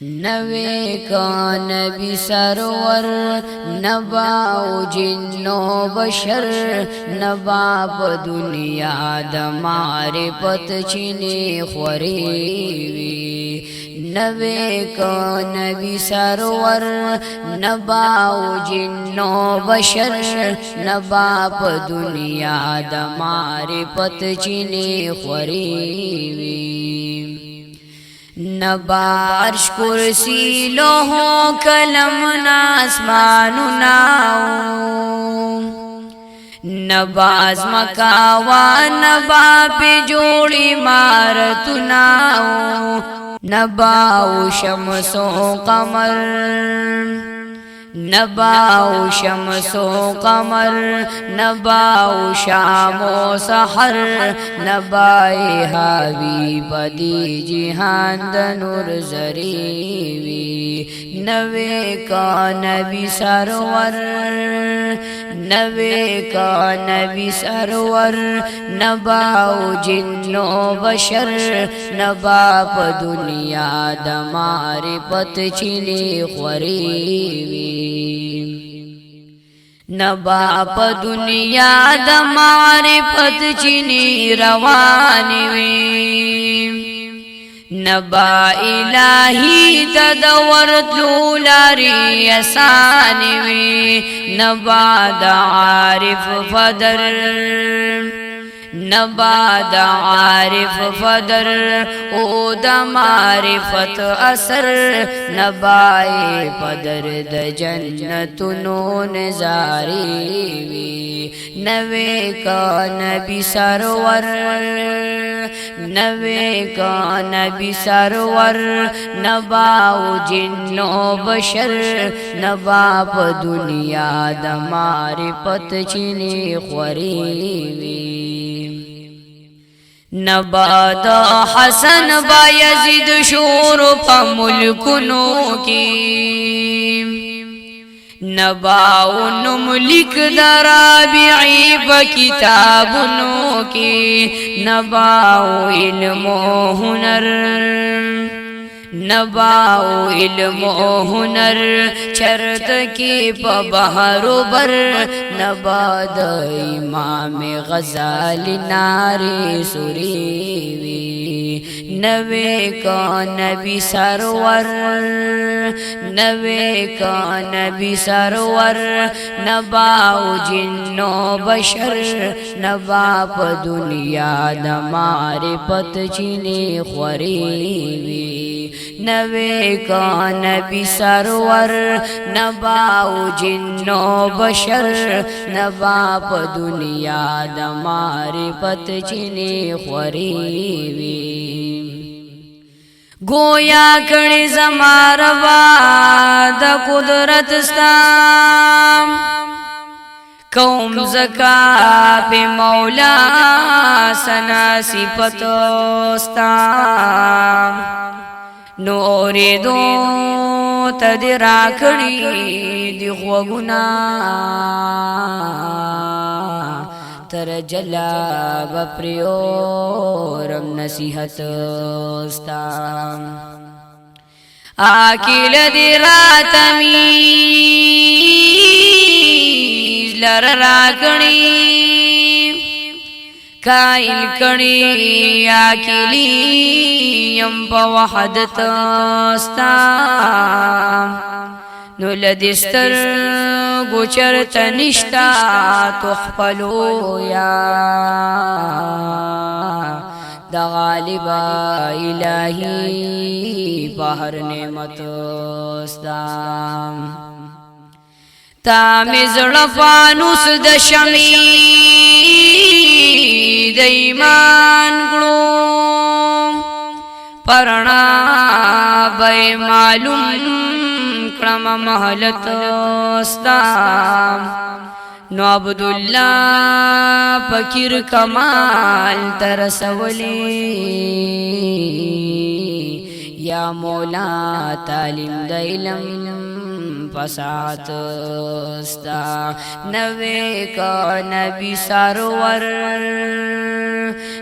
نوے کا نبی سرور نبا و جن و بشر نبا پا دنیا دا معرفت چینی خوریوی نوے کا نبی سرور نبا و جن و بشر نبا پا دنیا دا معرفت چینی خوریوی نبا عرش کرسی لوحو کلم ناسمانو ناو نبا ازمکاوا نبا پی جوڑی مارتو ناو نبا شمس و قمر نبا شمس و قمر نبا شام و سحر نبا حاوی بدی جہان دا نور زریوی نوے کا نبی سرور نوے کا نبی سرور نبا جن و بشر نبا پا دنیا دا معرفت چینی خوریوی نبا پا دنیا دا معرفت چینی روانی وی نبا الہی تدورت لولاری اسانی وی نبا دا عارف فدر نبا دا عارف فدر او دا معرفت اثر نبا فدر دا جنت نون زاری وی نوے کا نبی سرور نوے کا نبی سرور نبا جن و بشر نبا پا دنیا دا معرفت چینی خوریوی نبا دا حسن با یزید شور پا ملکنو کی نبا نملک دا رابعی پا کتابنو کی نبا علم و ہنر نبا علم و ہنر چرت کی پا بحر و بر نبا دا امام غزالی ناری سریوی نوے کا نبی سرور نوے کا نبی سرور نبا جن و بشر نبا پا دنیا دا معرفت چینی خوریوی نوے کا نبی سرور نبا جن و بشر نبا پا دنیا دا معرفت چینی خوریوی گویا کڑی زماروا دا قدرت ستام قوم زکا پہ مولا سنا صفتستام نور دو تدی راکڑی دی خوگنا تر جلا بپریورم نصیحت استام آکیل دی راتمیز لر راکڑی کائل کڑی آکیلی یم پا وحدت استام نولدستر گوچر تنشتا تخپلو یا دا غالبا الہی بہر نعمت استام تامیزر فانوس دا شمی دا ایمان گلو پرنا بے معلوم کرم محلت استام نو عبداللہ فکر کمال ترسولی یا مولا تعلیم دا علم پسات ستا نوے کا نبی سرور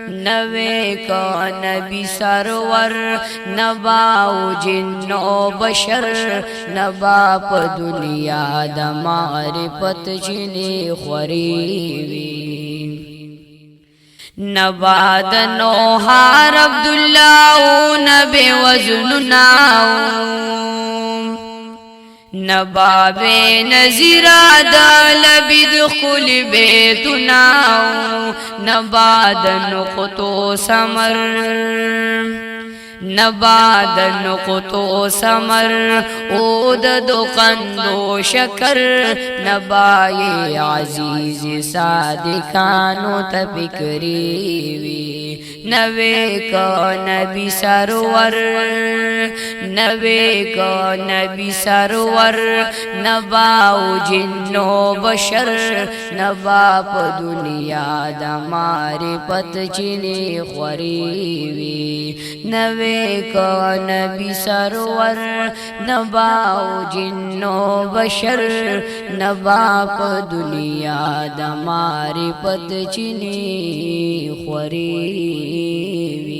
نوے کا نبی سرور نبا و جن و بشر نبا پا دنیا دا معرفت چنی خوریوی نبا دا نوحار عبداللہ نبی وزنناو نبا بے نظیرہ دا لبی دخل بیتناو نبا دا نقطو سمر نبا دا نقطو سمر او دا دو قندو شکر نبا یہ عزیز صادقانو تا فکریوی نوے کا نبی سرور نوے کا نبی سرور نبا و جن و بشر نبا پا دنیا دا معرفت چنی خوریوی نوے کا نبی سرور نبا و جن و بشر نبا پا دنیا دا معرفت چنی خوریوی